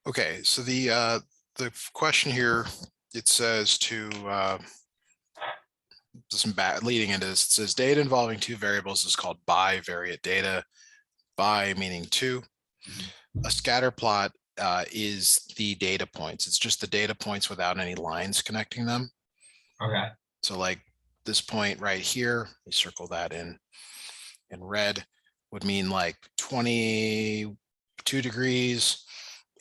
Okay, so the question here, it says to leading into this, it says data involving two variables is called bivariate data. Bi meaning two. A scatter plot is the data points. It's just the data points without any lines connecting them. Okay. So like this point right here, we circle that in red, would mean like 22 degrees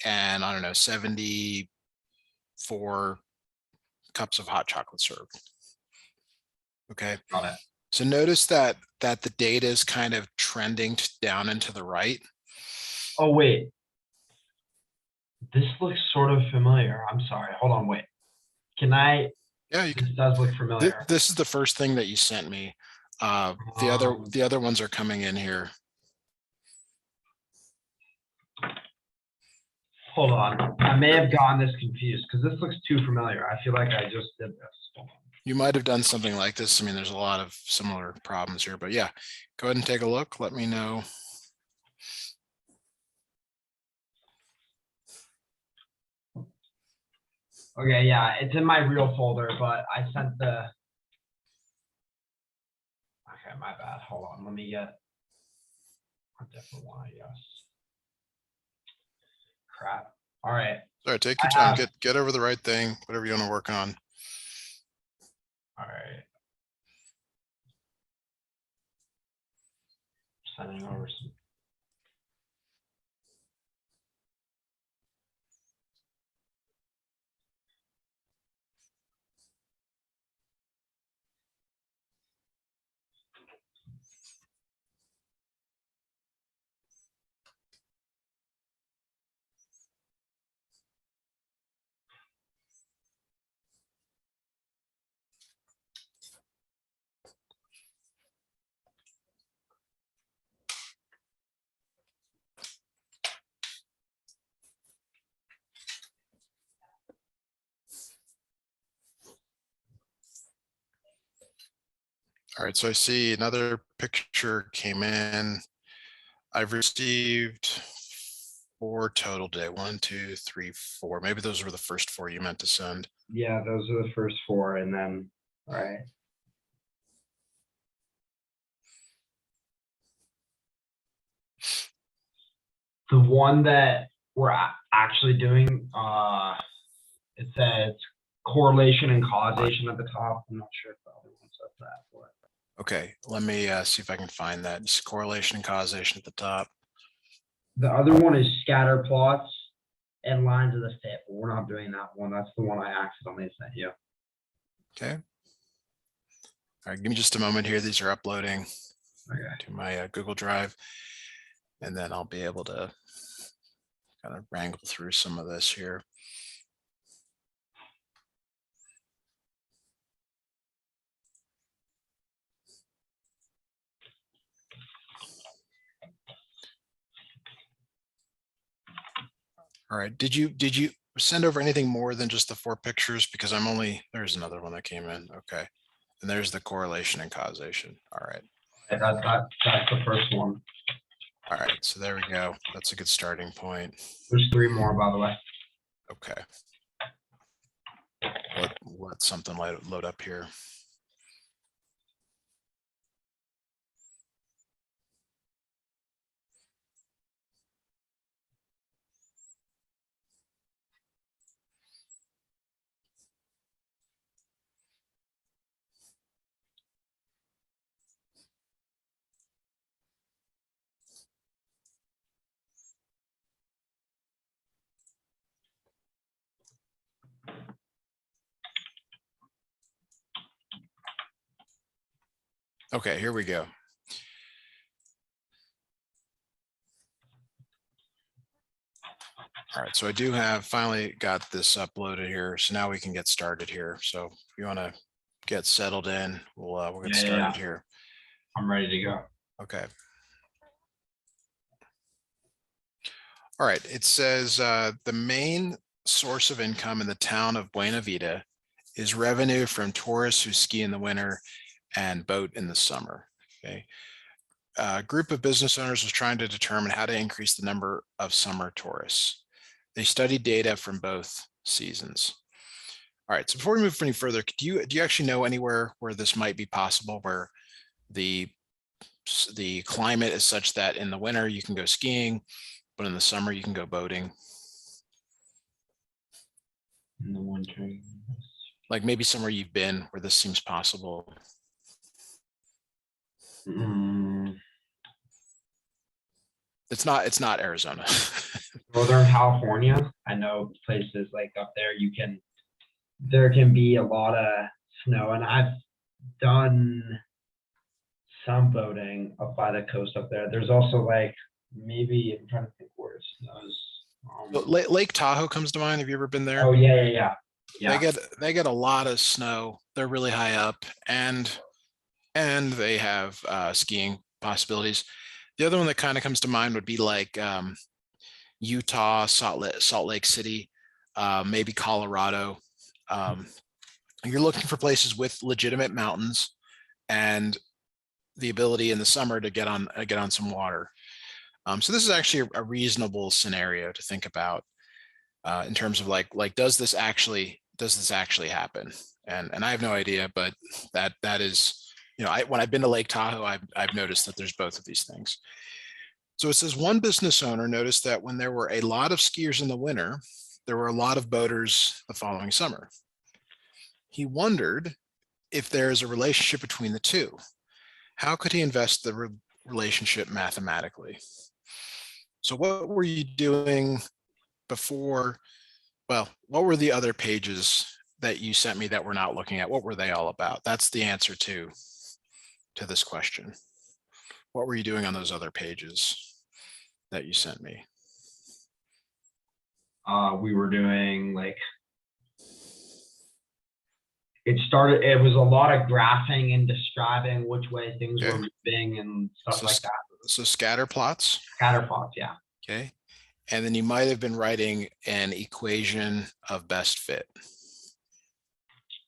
and I don't know, 74 cups of hot chocolate served. Okay. Got it. So notice that the data is kind of trending down and to the right. Oh, wait. This looks sort of familiar. I'm sorry. Hold on, wait. Can I? Yeah, you This can. does look familiar. This is the first thing that you sent me. The other ones are coming in here. Hold on. I may have gotten this confused because this looks too familiar. I feel like I just did this. You might have done something like this. I mean, there's a lot of similar problems here, but yeah, go ahead and take a look. Let me know. Okay, yeah, it's in my real folder, but I sent the. Okay, my bad. Hold on. Let me get a different one, I guess. Crap. All right. Sorry, take your time. Get over the right thing, whatever you want to work on. All right. Sending over some. All right, so I see another picture came in. I've received 4 total today. 1, 2, 3, 4. Maybe those were the first 4 you meant to send. Yeah, those are the first 4, and then all right. The one that we're actually doing, it says correlation and causation at the top. I'm not sure if the other one says that, but. Okay, let me see if I can find that. Just correlation and causation at the top. The other one is scatter plots and lines of the fit, but we're not doing that one. That's the one I accidentally sent you. Okay. All right, give me just a moment here. These are uploading Okay. to my Google Drive, and then I'll be able to kind of wrangle through some of this here. All right, did you send over anything more than just the 4 pictures? Because there's another one that came in. Okay. And there's the correlation and causation. All right. That's the first one. All right, so there we go. That's a good starting point. There's 3 more, by the way. Okay. Let something load up here. Okay, here we go. All right, so I do have finally got this uploaded here. So now we can get started here. So if you want to get settled in, we'll get started here. I'm ready to go. Okay. All right, it says the main source of income in the town of Buena Vista is revenue from tourists who ski in the winter and boat in the summer. Okay. A group of business owners was trying to determine how to increase the number of summer tourists. They studied data from both seasons. All right, so before we move any further, do you actually know anywhere where this might be possible, where the climate is such that in the winter you can go skiing, but in the summer you can go boating? In the winter. Like maybe somewhere you've been where this seems possible. It's not Arizona. Northern California. I know places like up there there can be a lot of snow, and I've done some boating up by the coast up there. There's also like maybe I'm trying to think where it snows. Lake Tahoe comes to mind. Have you ever been there? Oh yeah. They get a lot of snow. They're really high up, and they have skiing possibilities. The other one that kind of comes to mind would be like Utah, Salt Lake City, maybe Colorado. You're looking for places with legitimate mountains and the ability in the summer to get on some water. So this is actually a reasonable scenario to think about in terms of like does this actually happen? And I have no idea, but that is, you know, when I've been to Lake Tahoe, I've noticed that there's both of these things. So it says one business owner noticed that when there were a lot of skiers in the winter, there were a lot of boaters the following summer. He wondered if there is a relationship between the two. How could he invest the relationship mathematically? So what were you doing before? Well, what were the other pages that you sent me that we're not looking at? What were they all about? That's the answer to this question. What were you doing on those other pages that you sent me? We were doing like it was a lot of graphing and describing which way things were moving and stuff like that. So scatter plots. Scatter plots, yeah. Okay. And then you might have been writing an equation of best fit.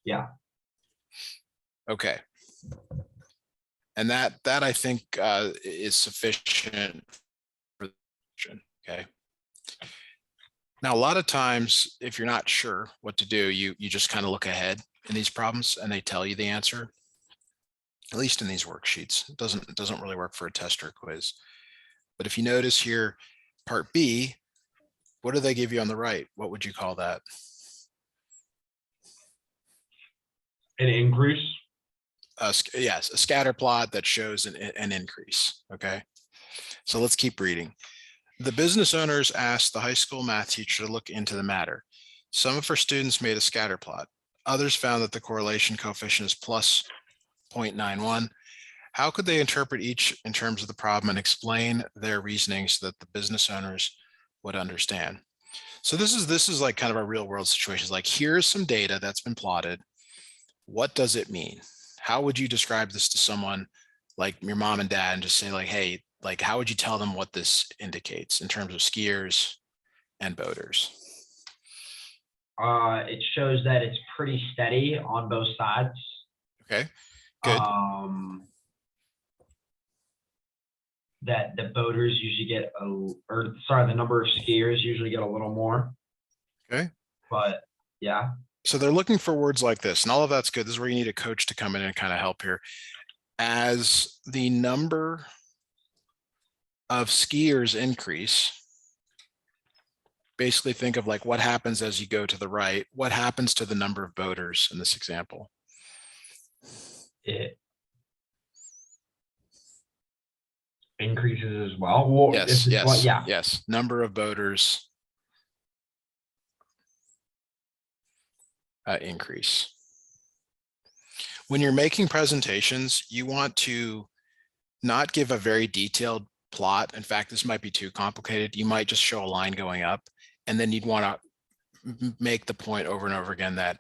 Yeah. Okay. And that I think is sufficient for the question. Okay. Now, a lot of times, if you're not sure what to do, you just kind of look ahead in these problems and they tell you the answer. At least in these worksheets. It doesn't really work for a test or quiz. But if you notice here, part B, what do they give you on the right? What would you call that? An increase? Yes, a scatter plot that shows an increase. Okay, so let's keep reading. The business owners asked the high school math teacher to look into the matter. Some of her students made a scatter plot. Others found that the correlation coefficient is plus 0.91. How could they interpret each in terms of the problem and explain their reasoning so that the business owners would understand? So this is like kind of a real world situation. Like, here's some data that's been plotted. What does it mean? How would you describe this to someone like your mom and dad and just say like, hey, like, how would you tell them what this indicates in terms of skiers and boaters? It shows that it's pretty steady on both sides. Okay, good. That the boaters usually get the number of skiers usually get a little more. Okay. But yeah. So they're looking for words like this, and all of that's good. This is where you need a coach to come in and kind of help here. As the number of skiers increase, basically think of like what happens as you go to the right. What happens to the number of boaters in this example? It increases as well. Well, yes, yeah. Yes. Number of boaters increase. When you're making presentations, you want to not give a very detailed plot. In fact, this might be too complicated. You might just show a line going up, and then you'd want to make the point over and over again that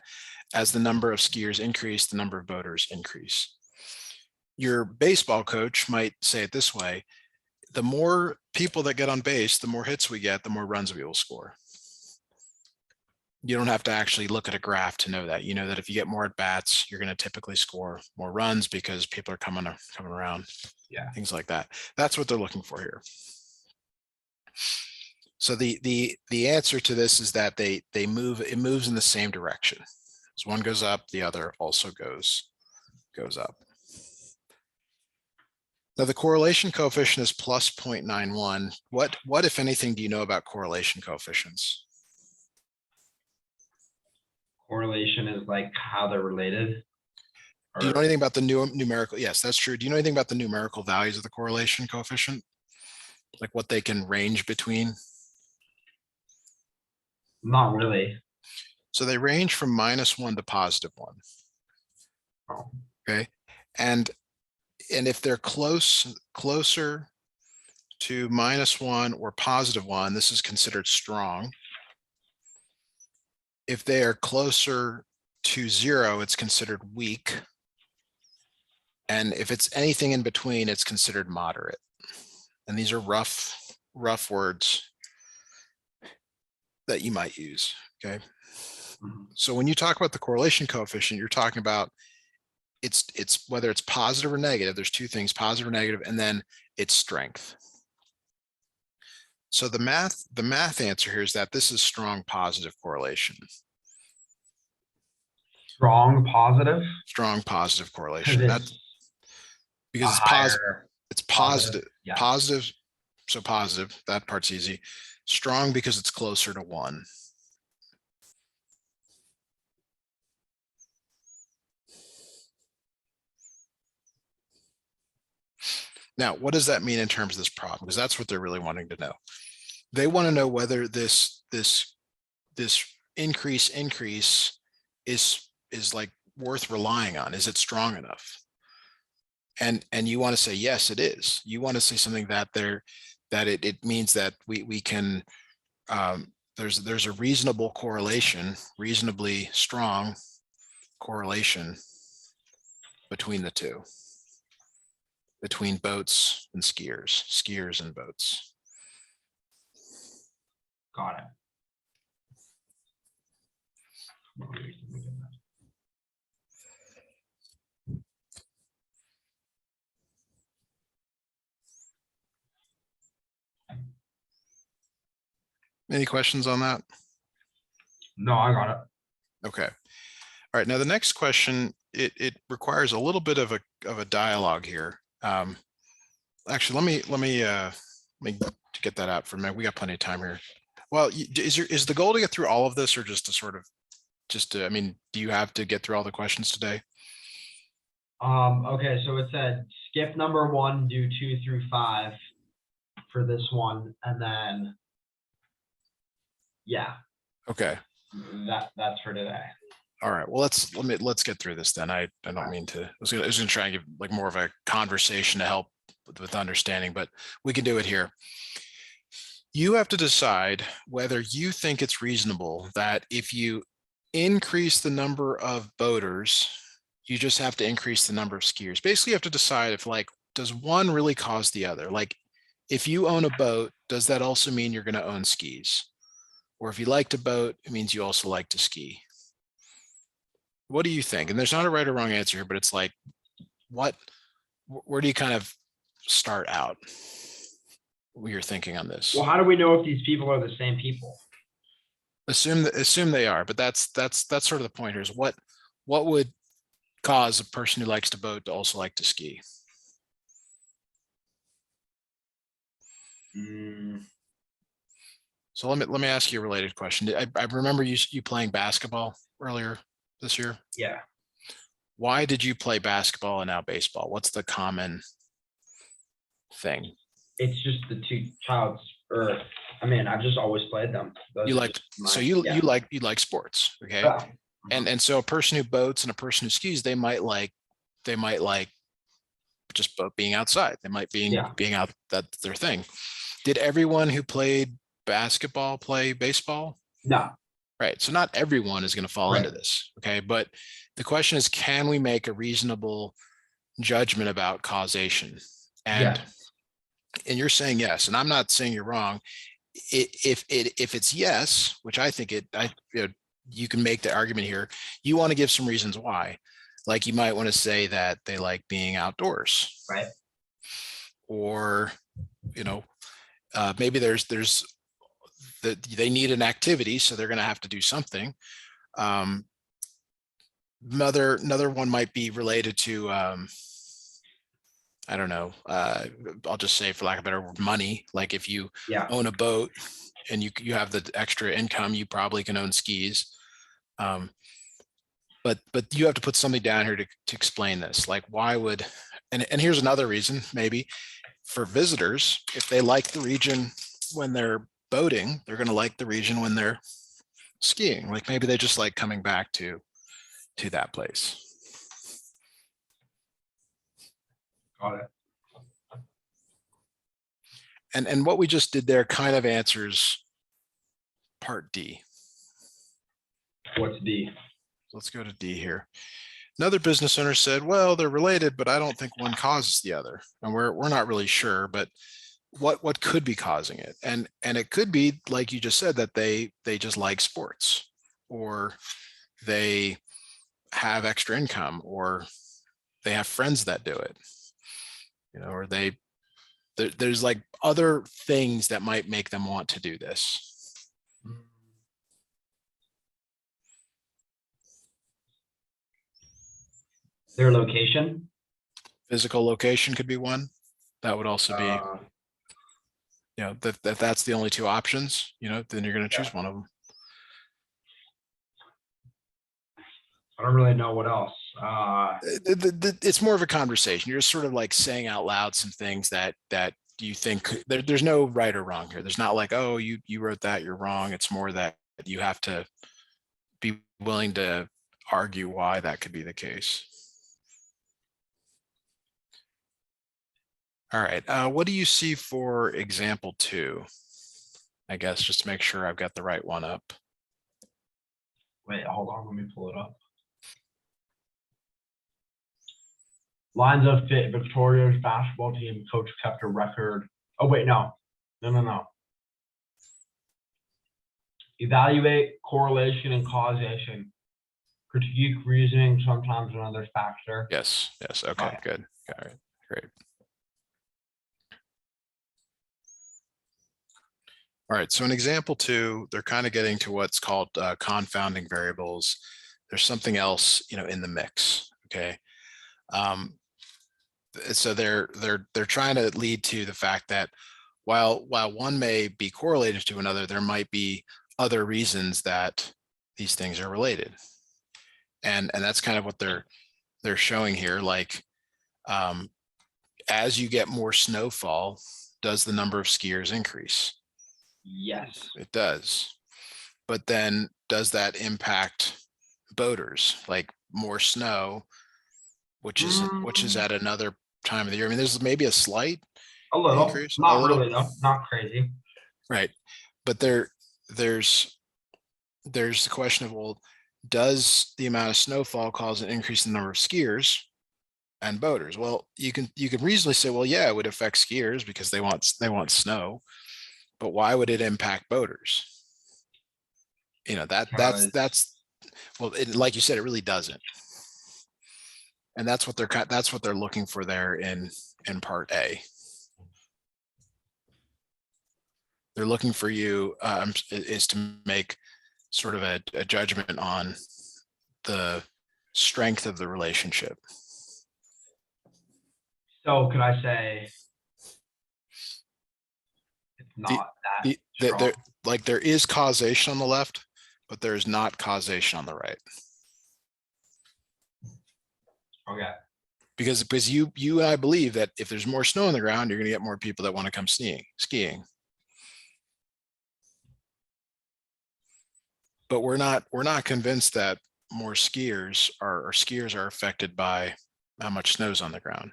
as the number of skiers increase, the number of boaters increase. Your baseball coach might say it this way: the more people that get on base, the more hits we get, the more runs we will score. You don't have to actually look at a graph to know that. You know that if you get more at bats, you're going to typically score more runs because people are coming around. Yeah. Things like that. That's what they're looking for here. So the answer to this is that it moves in the same direction. As one goes up, the other also goes up. Now the correlation coefficient is plus 0.91. What if anything do you know about correlation coefficients? Correlation is like how they're related. Do you know anything about the numerical? Yes, that's true. Do you know anything about the numerical values of the correlation coefficient? Like what they can range between? Not really. So they range from -1 to +1. Oh. Okay. And if they're closer to -1 or +1, this is considered strong. If they are closer to 0, it's considered weak. And if it's anything in between, it's considered moderate. And these are rough words that you might use. Okay. So when you talk about the correlation coefficient, you're talking about it's whether it's positive or negative. There's two things, positive or negative, and then its strength. So the math answer here is that this is strong positive correlation. Strong positive. Strong positive correlation. That's because it's higher it's positive. Yeah. Positive. So positive. That part's easy. Strong because it's closer to 1. Now, what does that mean in terms of this problem? Because that's what they're really wanting to know. They want to know whether this increase is like worth relying on. Is it strong enough? And you want to say, yes, it is. You want to say something that it means that we can, there's a reasonable correlation, reasonably strong correlation between the two, between boats and skiers and boats. Got it. Any questions on that? No, I got it. Okay. All right. Now the next question, it requires a little bit of a dialogue here. Actually, let me get that out for a minute. We got plenty of time here. Well, is the goal to get through all of this, or just to sort of I mean, do you have to get through all the questions today? Okay, so it said skip number 1, do 2 through 5 for this one, and then yeah. Okay. That's for today. All right. Well, let's get through this then. I don't mean to. I was gonna try and give like more of a conversation to help with understanding, but we can do it here. You have to decide whether you think it's reasonable that if you increase the number of boaters, you just have to increase the number of skiers. Basically, you have to decide if, like, does one really cause the other? Like, if you own a boat, does that also mean you're going to own skis? Or if you like to boat, it means you also like to ski. What do you think? And there's not a right or wrong answer here, but it's like, where do you kind of start out? What you're thinking on this? Well, how do we know if these people are the same people? Assume they are, but that's sort of the point here, is what would cause a person who likes to boat to also like to ski? So let me ask you a related question. I remember you playing basketball earlier this year. Yeah. Why did you play basketball and now baseball? What's the common thing? It's just the two childs, or I mean, I've just always played them. You like you like sports, okay? Yeah. And so a person who boats and a person who skis, they might like just both being outside. They might being out, that's their thing. Did everyone who played basketball play baseball? No. Right. So not everyone is going to fall into this. Okay. But the question is, can we make a reasonable judgment about causation? And you're saying yes, and I'm not saying you're wrong. If it's yes, which I think you can make the argument here, you want to give some reasons why. Like, you might want to say that they like being outdoors, right? Or, maybe there's they need an activity, so they're going to have to do something. Another one might be related to, I don't know, I'll just say, for lack of better word, money. Like if you Yeah. own a boat and you have the extra income, you probably can own skis. But you have to put something down here to explain this. Like why would, and here's another reason, maybe for visitors, if they like the region when they're boating, they're going to like the region when they're skiing. Like maybe they just like coming back to that place. Got it. And what we just did there kind of answers part D. What's D? Let's go to D here. Another business owner said, well, they're related, but I don't think one causes the other. And we're not really sure, but what could be causing it? And it could be, like you just said, that they just like sports, or they have extra income, or they have friends that do it, or there's like other things that might make them want to do this. Their location. Physical location could be one. That would also be, if that's the only two options, then you're going to choose one of them. I don't really know what else. It's more of a conversation. You're just sort of like saying out loud some things that you think there's no right or wrong here. There's not like, oh, you wrote that, you're wrong. It's more that you have to be willing to argue why that could be the case. All right. What do you see for example 2? I guess just to make sure I've got the right one up. Wait, hold on. Let me pull it up. Lines of fit. Victoria's basketball team coach kept a record. Oh, wait, no. Evaluate correlation and causation. Critique reasoning, sometimes another factor. Yes. Okay, good. All right, great. All right, so in example 2, they're kind of getting to what's called confounding variables. There's something else, in the mix. Okay. So they're trying to lead to the fact that while one may be correlated to another, there might be other reasons that these things are related. And that's kind of what they're showing here. Like, as you get more snowfall, does the number of skiers increase? Yes. It does. But then does that impact boaters? Like more snow, which is at another time of the year. I mean, there's maybe a slight increase. Not really though, not crazy. Right. But there's the question of, well, does the amount of snowfall cause an increase in the number of skiers and boaters? Well, you can reasonably say, well, yeah, it would affect skiers because they want snow, but why would it impact boaters? That's well, like you said, it really doesn't. And that's what they're looking for there in part A. They're looking for you is to make sort of a judgment on the strength of the relationship. So could I say it's not that strong? There is causation on the left, but there is not causation on the right. Okay. Because you and I believe that if there's more snow on the ground, you're going to get more people that want to come skiing. But we're not convinced that more skiers are affected by how much snow's on the ground.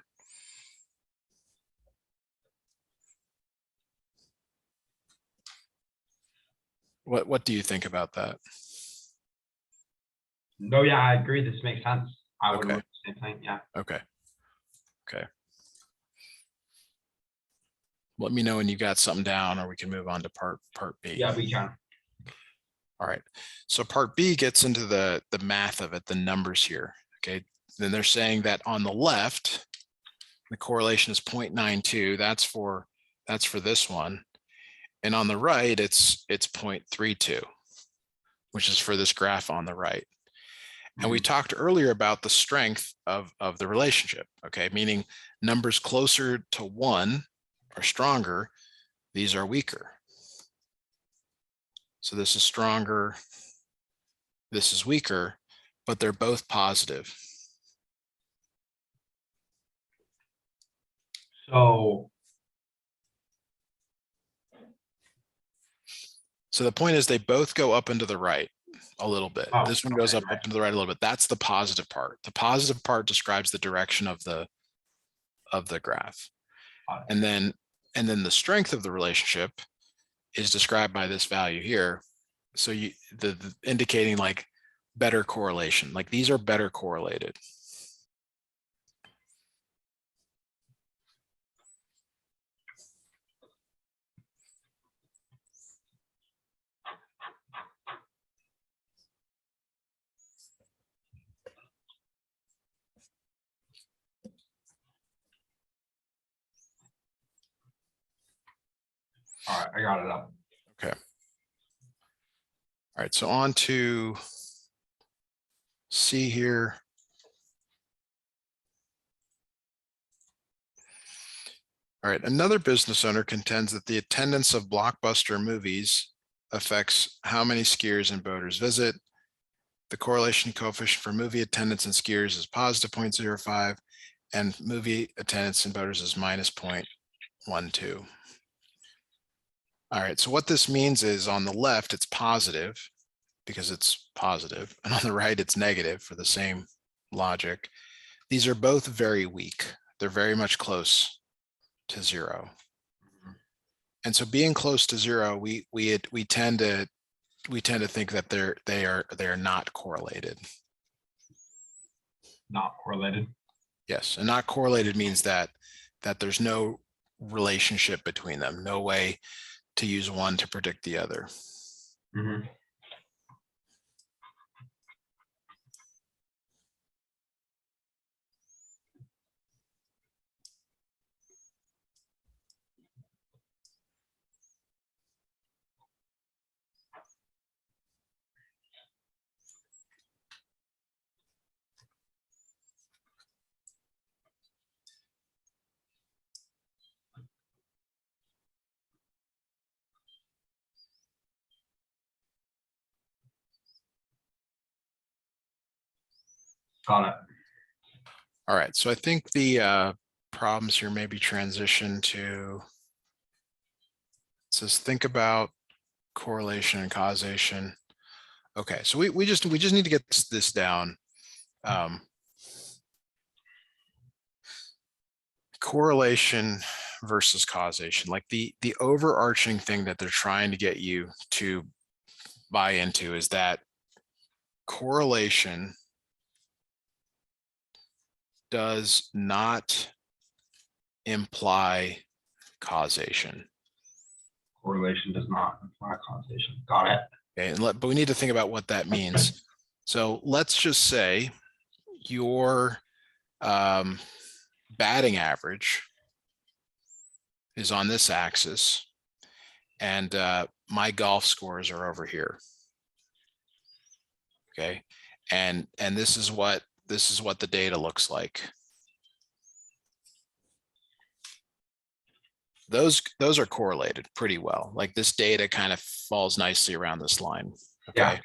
What do you think about that? No, yeah, I agree. This makes sense. I would Okay. do the same thing. Yeah. Okay. Let me know when you got something down, or we can move on to part B. Yeah, we can. All right. So part B gets into the math of it, the numbers here. Okay. Then they're saying that on the left, the correlation is 0.92. That's for this one. And on the right, it's 0.32, which is for this graph on the right. And we talked earlier about the strength of the relationship, okay? Meaning numbers closer to 1 are stronger, these are weaker. So this is stronger, this is weaker, but they're both positive. So the point is they both go up and to the right a little bit. Oh, This one goes okay, up and to the right a little bit. That's the positive part. The positive part describes the direction of the graph. got it. And then the strength of the relationship is described by this value here. So the indicating like better correlation, like these are better correlated. All right, I got it up. Okay. All right, so on to C here. All right, another business owner contends that the attendance of blockbuster movies affects how many skiers and boaters visit. The correlation coefficient for movie attendance and skiers is positive 0.05, and movie attendance and boaters is minus 0.12. All right, so what this means is on the left, it's positive because it's positive, and on the right, it's negative for the same logic. These are both very weak. They're very much close to 0. And so being close to 0, we tend to think that they are not correlated. Not correlated. Yes, and not correlated means that there's no relationship between them, no way to use one to predict the other. Mm-hmm. Got it. All right, so I think the problems here maybe transition to, it says think about correlation and causation. Okay, so we just need to get this down. Correlation versus causation, like the overarching thing that they're trying to get you to buy into is that correlation does not imply causation. Correlation does not imply causation. Got it. Okay, but we need to think about what that means. So let's just say your batting average is on this axis, and my golf scores are over here. Okay, and this is what the data looks like. Those are correlated pretty well. Like this data kind of falls nicely around this line. Okay, Yeah.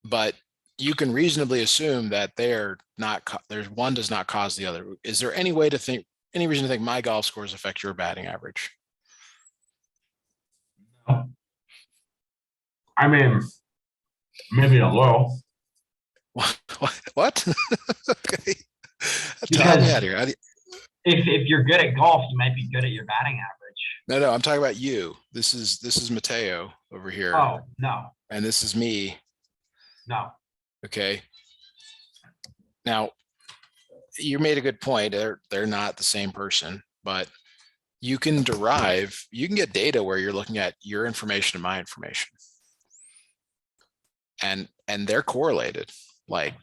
but you can reasonably assume that they're not. There's one does not cause the other. Is there any way to think? Any reason to think my golf scores affect your batting average? I mean, maybe a little. What? Okay. Because me out here. if you're good at golf, you might be good at your batting average. No, I'm talking about you. This is Mateo over here. Oh, no. And this is me. No. Okay. Now, you made a good point. They're not the same person, but you can get data where you're looking at your information and my information. And they're correlated. Like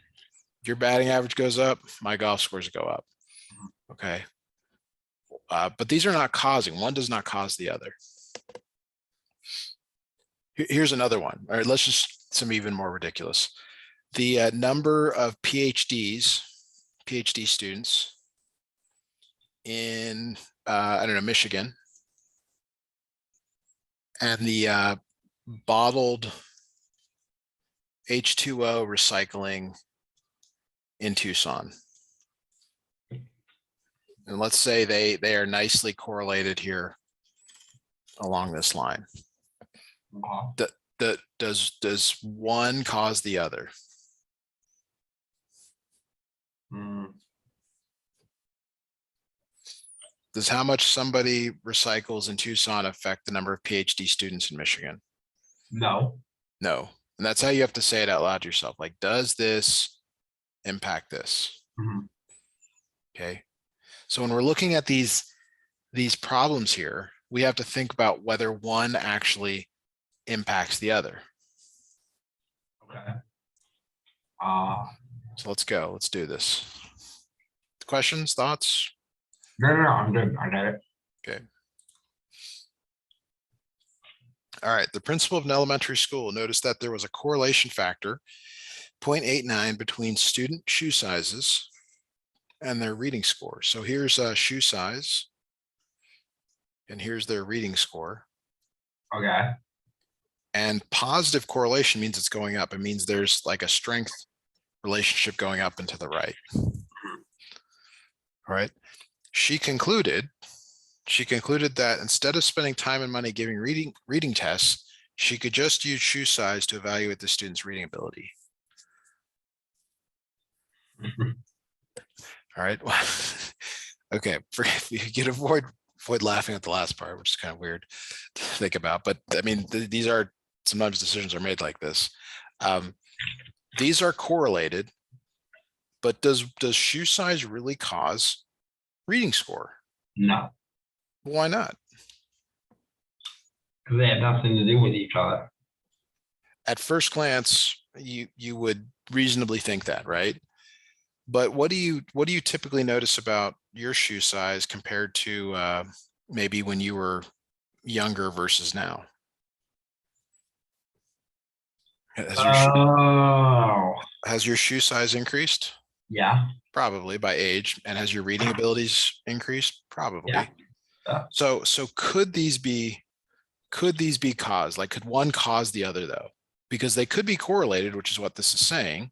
your batting average goes up, my golf scores go up. Okay. But these are not causing. One does not cause the other. Here's another one. All right, let's just some even more ridiculous. The number of PhD students in I don't know, Michigan, and the bottled H2O recycling in Tucson. And let's say they are nicely correlated here along this line. Does one cause the other? Does how much somebody recycles in Tucson affect the number of PhD students in Michigan? No. No. And that's how you have to say it out loud to yourself. Like, does this impact this? Okay. So when we're looking at these problems here, we have to think about whether one actually impacts the other. Okay. So let's go. Let's do this. Questions, thoughts? No, I'm good. I got it. Okay. All right. The principal of an elementary school noticed that there was a correlation factor 0.89 between student shoe sizes and their reading score. So here's a shoe size, and here's their reading score. Okay. And positive correlation means it's going up. It means there's like a strength relationship going up and to the right. All right. She concluded that instead of spending time and money giving reading tests, she could just use shoe size to evaluate the student's reading ability. All right. Okay. You can avoid laughing at the last part, which is kind of weird to think about. But I mean, these are sometimes decisions are made like this. These are correlated, but does shoe size really cause reading score? No. Why not? Because they have nothing to do with each other. At first glance, you would reasonably think that, right? But what do you typically notice about your shoe size compared to maybe when you were younger versus now? Has your shoe size increased? Yeah. Probably by age. And has your reading abilities increased? Probably. Yeah. So could these be caused? Like, could one cause the other though? Because they could be correlated, which is what this is saying.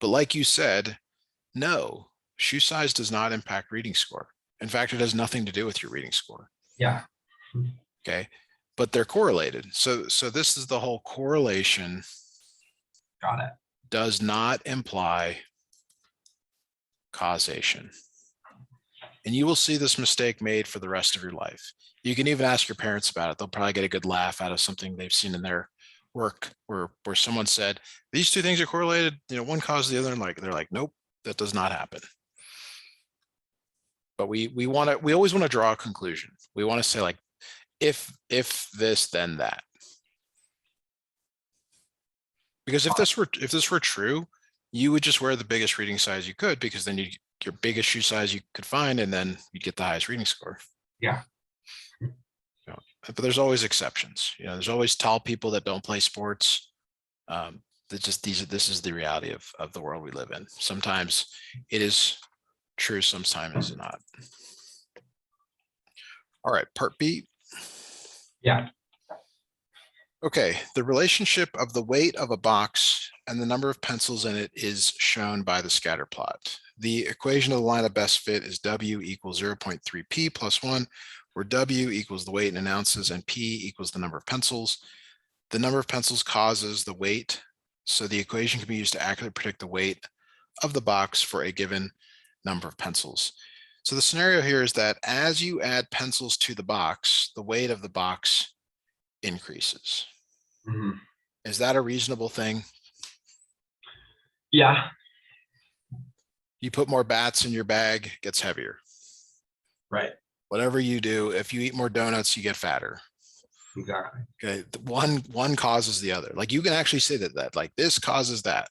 But like you said, no, shoe size does not impact reading score. In fact, it has nothing to do with your reading score. Yeah. Okay. But they're correlated. So this is the whole correlation. Got it. Does not imply causation. And you will see this mistake made for the rest of your life. You can even ask your parents about it. They'll probably get a good laugh out of something they've seen in their work where someone said, these two things are correlated, one causes the other, and they're like, nope, that does not happen. But we always want to draw a conclusion. We want to say, like, if this, then that. Because if this were true, you would just wear the biggest reading size you could, because then your biggest shoe size you could find, and then you'd get the highest reading score. Yeah. But there's always exceptions. There's always tall people that don't play sports. This is the reality of the world we live in. Sometimes it is true, sometimes it's not. All right, part B. Yeah. Okay, the relationship of the weight of a box and the number of pencils in it is shown by the scatter plot. The equation of the line of best fit is W equals 0.3p plus 1, where W equals the weight in ounces and P equals the number of pencils. The number of pencils causes the weight, so the equation can be used to accurately predict the weight of the box for a given number of pencils. So the scenario here is that as you add pencils to the box, the weight of the box increases. Mm-hmm. Is that a reasonable thing? Yeah. You put more bats in your bag, it gets heavier. Right. Whatever you do, if you eat more donuts, you get fatter. Exactly. Okay. One causes the other. Like, you can actually say that like this causes that.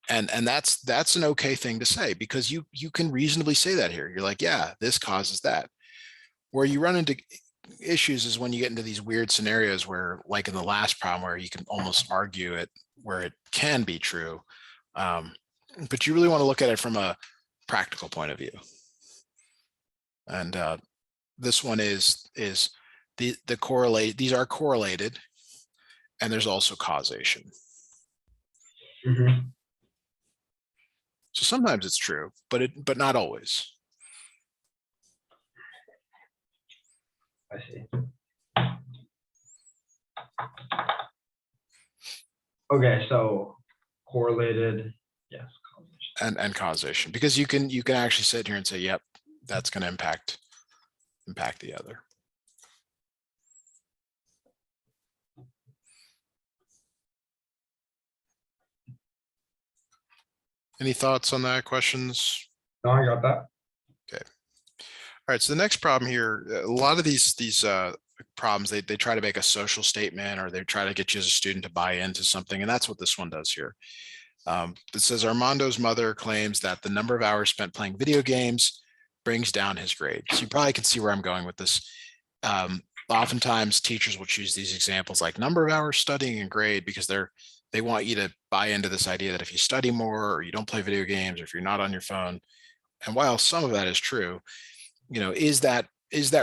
And that's an okay thing to say, because you can reasonably say that here. You're like, yeah, this causes that. Where you run into issues is when you get into these weird scenarios where, like in the last problem, where you can almost argue it where it can be true. But you really want to look at it from a practical point of view. And this one is the correlate. These are correlated, and there's also causation. Mhm. So sometimes it's true, but not always. I see. Okay, so correlated, yes, causation. And causation, because you can actually sit here and say, yep, that's going to impact the other. Any thoughts on that? Questions? No, I got that. Okay. All right. So the next problem here, a lot of these problems, they try to make a social statement, or they try to get you as a student to buy into something. And that's what this one does here. It says Armando's mother claims that the number of hours spent playing video games brings down his grades. So you probably can see where I'm going with this. Oftentimes teachers will choose these examples like number of hours studying and grade, because they want you to buy into this idea that if you study more, or you don't play video games, or if you're not on your phone. And while some of that is true, is that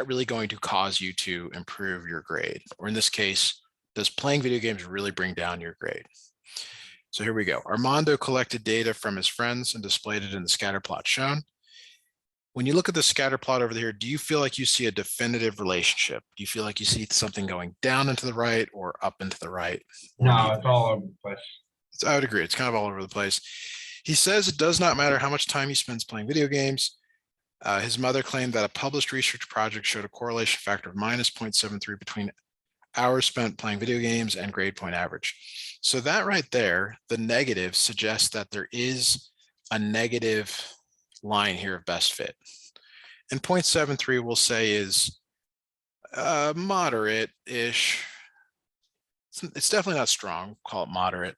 really going to cause you to improve your grade? Or in this case, does playing video games really bring down your grade? So here we go. Armando collected data from his friends and displayed it in the scatter plot shown. When you look at the scatter plot over here, do you feel like you see a definitive relationship? Do you feel like you see something going down and to the right, or up and to the right? No, it's all over the place. I would agree. It's kind of all over the place. He says it does not matter how much time he spends playing video games. His mother claimed that a published research project showed a correlation factor of minus 0.73 between hours spent playing video games and grade point average. So that right there, the negative suggests that there is a negative line here of best fit. And 0.73 we'll say is moderate-ish. It's definitely not strong. Call it moderate.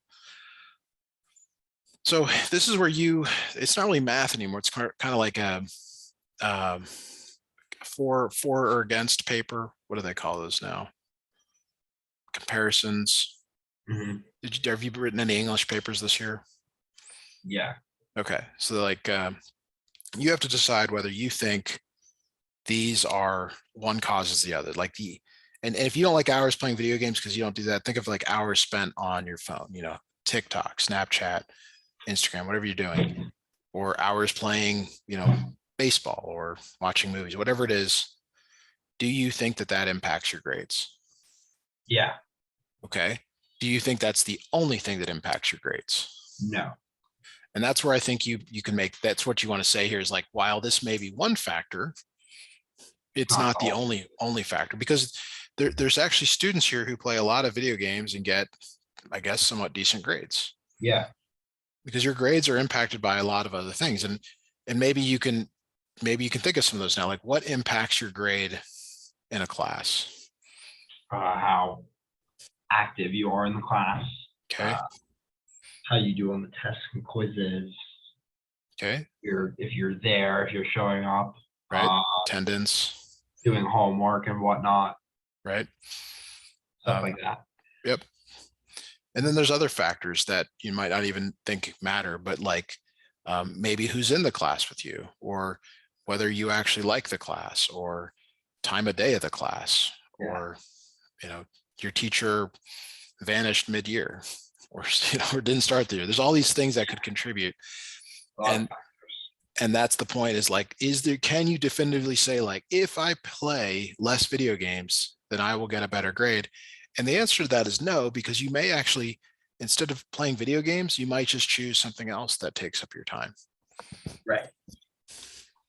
So this is where it's not really math anymore. It's kind of like a for or against paper. What do they call those now? Comparisons. Mm-hmm. Have you written any English papers this year? Yeah. Okay, so like you have to decide whether you think these are one causes the other. Like and if you don't like hours playing video games because you don't do that, think of like hours spent on your phone. TikTok, Snapchat, Instagram, whatever you're doing, or hours playing, baseball or watching movies, whatever it is. Do you think that impacts your grades? Yeah. Okay. Do you think that's the only thing that impacts your grades? No. And that's where I think you can make, that's what you want to say here is like, while this may be one factor, it's not the only factor, because there's actually students here who play a lot of video games and get, I guess, somewhat decent grades. Yeah. Because your grades are impacted by a lot of other things. And maybe you can think of some of those now, like what impacts your grade in a class? How active you are in the class. Okay. How you do on the tests and quizzes. Okay. If you're there, if you're showing up. Right. Attendance. Doing homework and whatnot. Right. Stuff like that. Yep. And then there's other factors that you might not even think matter, but like maybe who's in the class with you, or whether you actually like the class, or time of day of the class, or, your teacher vanished mid-year, or, or didn't start the year. There's all these things that could contribute. And that's the point, is like, can you definitively say, like, if I play less video games, then I will get a better grade? And the answer to that is no, because you may actually, instead of playing video games, you might just choose something else that takes up your time. Right.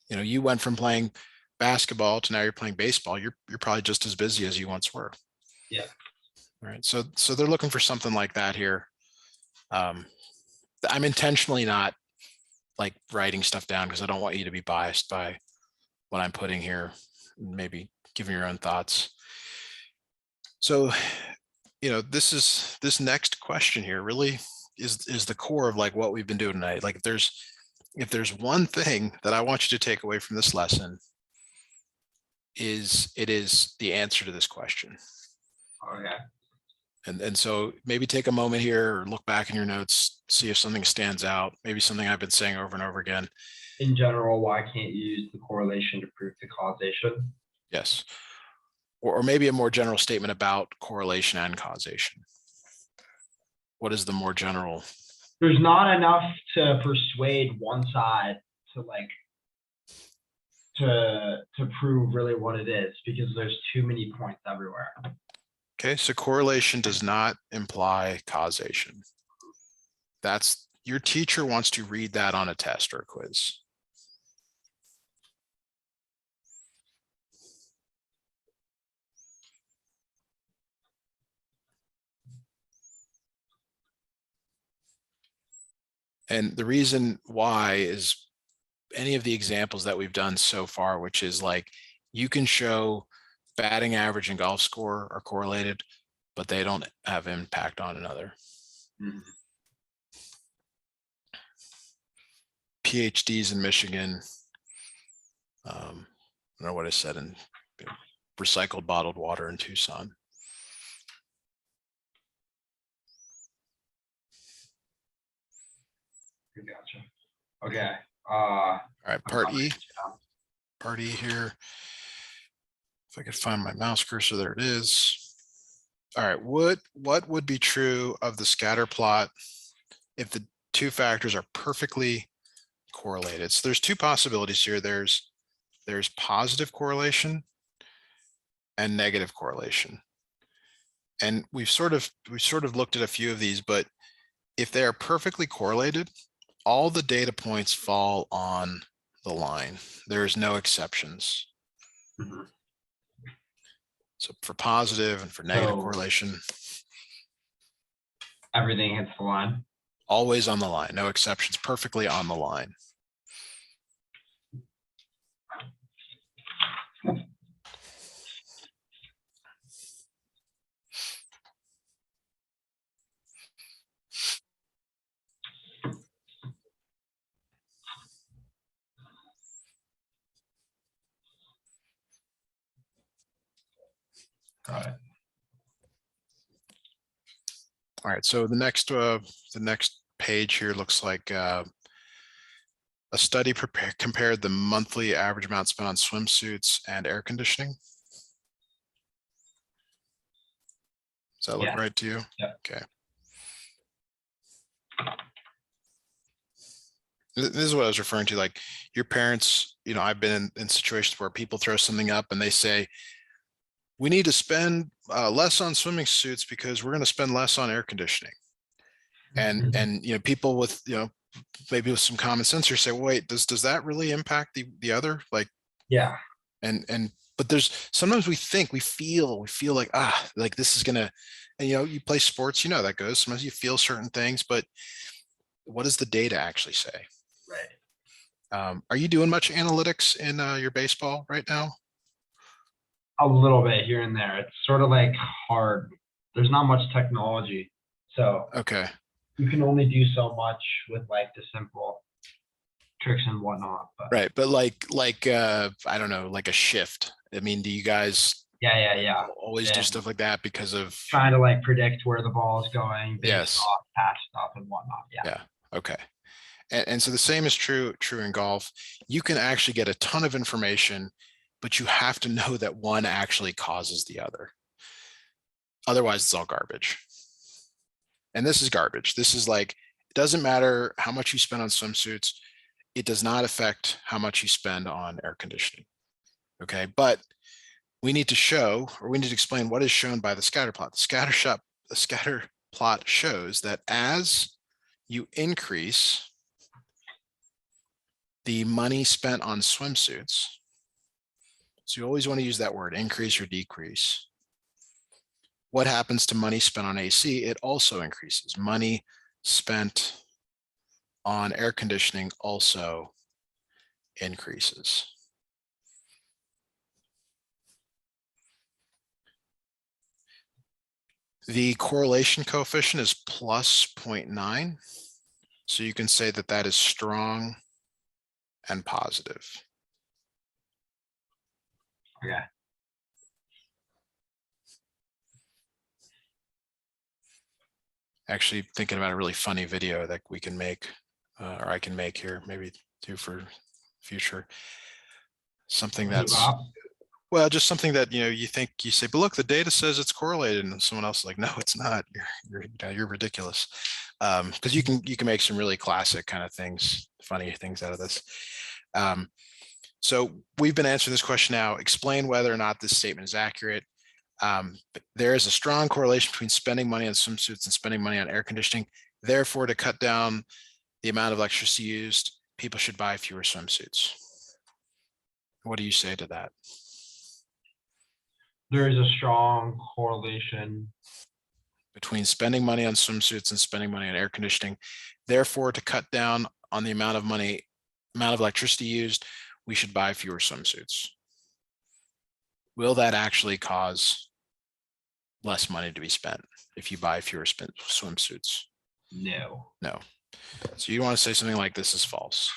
You went from playing basketball to now you're playing baseball. You're probably just as busy as you once were. Yeah. All right. So they're looking for something like that here. I'm intentionally not like writing stuff down because I don't want you to be biased by what I'm putting here. Maybe giving your own thoughts. So, this next question here really is the core of like what we've been doing tonight. Like if there's one thing that I want you to take away from this lesson, it is the answer to this question. Okay. And so maybe take a moment here or look back in your notes, see if something stands out, maybe something I've been saying over and over again. In general, why can't you use the correlation to prove the causation? Yes. Or maybe a more general statement about correlation and causation. What is the more general? There's not enough to persuade one side to like to prove really what it is, because there's too many points everywhere. Okay, so correlation does not imply causation. That's your teacher wants to read that on a test or a quiz. And the reason why is any of the examples that we've done so far, which is like you can show batting average and golf score are correlated, but they don't have impact on another. Mhm. PhDs in Michigan. I don't know what I said in recycled bottled water in Tucson. Gotcha. Okay. All right, part E. Part E here. If I could find my mouse cursor, there it is. All right, what would be true of the scatter plot if the two factors are perfectly correlated? So there's two possibilities here. There's positive correlation and negative correlation. And we've sort of looked at a few of these, but if they are perfectly correlated, all the data points fall on the line. There's no exceptions. Mhm. So for positive and for negative So- correlation, Everything hits the line. always on the line, no exceptions, perfectly on the line. Got it. All right, so the next page here looks like a study compared the monthly average amount spent on swimsuits and air conditioning. Does that look Yeah. right to you? Yeah. Okay. This is what I was referring to, like your parents, you know, I've been in situations where people throw something up and they say, we need to spend less on swimming suits because we're going to spend less on air conditioning. And you know, people with, you know, maybe with some common sense here say, well, wait, does that really impact the other? Like, Yeah. But there's sometimes we feel like, like this is gonna, and you know, you play sports, you know, that goes, sometimes you feel certain things, but what does the data actually say? Right. Are you doing much analytics in your baseball right now? A little bit here and there. It's sort of like hard. There's not much technology, so Okay. you can only do so much with like the simple tricks and whatnot. But Right. But like I don't know, like a shift. I mean, do you guys yeah. always do And stuff like that because of trying to like predict where the ball is going based Yes. off past stuff and whatnot. Yeah. Yeah. Okay. And so the same is true in golf. You can actually get a ton of information, but you have to know that one actually causes the other. Otherwise, it's all garbage. And this is garbage. This is like, it doesn't matter how much you spend on swimsuits. It does not affect how much you spend on air conditioning. Okay. But we need to show, or we need to explain what is shown by the scatter plot. The scatter plot shows that as you increase the money spent on swimsuits, so you always want to use that word, increase or decrease. What happens to money spent on AC? It also increases. Money spent on air conditioning also increases. The correlation coefficient is plus 0.9. So you can say that that is strong and positive. Okay. Actually thinking about a really funny video that we can make, or I can make here, maybe do for future. Something What's it that's, about? well, just something that, you think, you say, but look, the data says it's correlated, and someone else is like, no, it's not. You're ridiculous. Because you can make some really classic kind of things, funny things out of this. So we've been answering this question now. Explain whether or not this statement is accurate. There is a strong correlation between spending money on swimsuits and spending money on air conditioning. Therefore, to cut down the amount of electricity used, people should buy fewer swimsuits. What do you say to that? There is a strong correlation Between spending money on swimsuits and spending money on air conditioning. Therefore, to cut down on the amount of electricity used, we should buy fewer swimsuits. Will that actually cause less money to be spent if you buy fewer swimsuits? no. No. So you want to say something like this is false.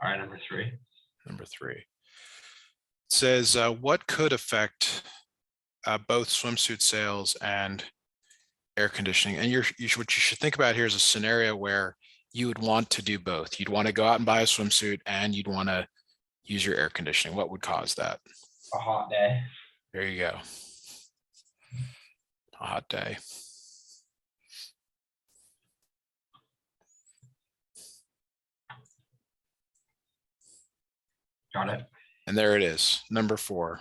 All right, number 3. Number 3. It says, what could affect both swimsuit sales and air conditioning? And what you should think about here is a scenario where you would want to do both. You'd want to go out and buy a swimsuit and you'd want to use your air conditioning. What would cause that? A hot day. There you go. A hot day. Got it. And there it is, number 4.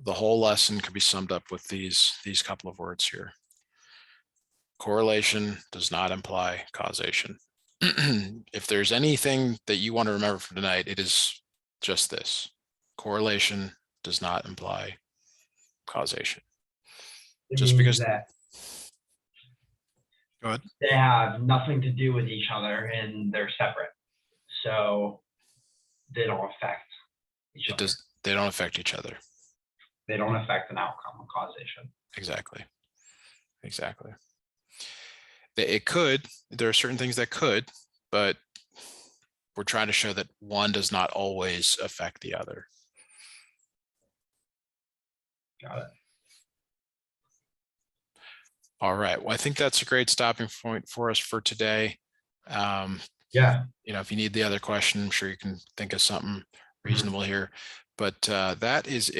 The whole lesson could be summed up with these couple of words here. Correlation does not imply causation. If there's anything that you want to remember from tonight, it is just this. Correlation does not imply causation. It Just means because that go ahead. they have nothing to do with each other and they're separate. So they don't affect each other. They don't affect each other. They don't affect an outcome of causation. Exactly. It could, there are certain things that could, but we're trying to show that one does not always affect the other. Got it. All right. Well, I think that's a great stopping point for us for today. Yeah. If you need the other question, I'm sure you can think of something reasonable here. But that is it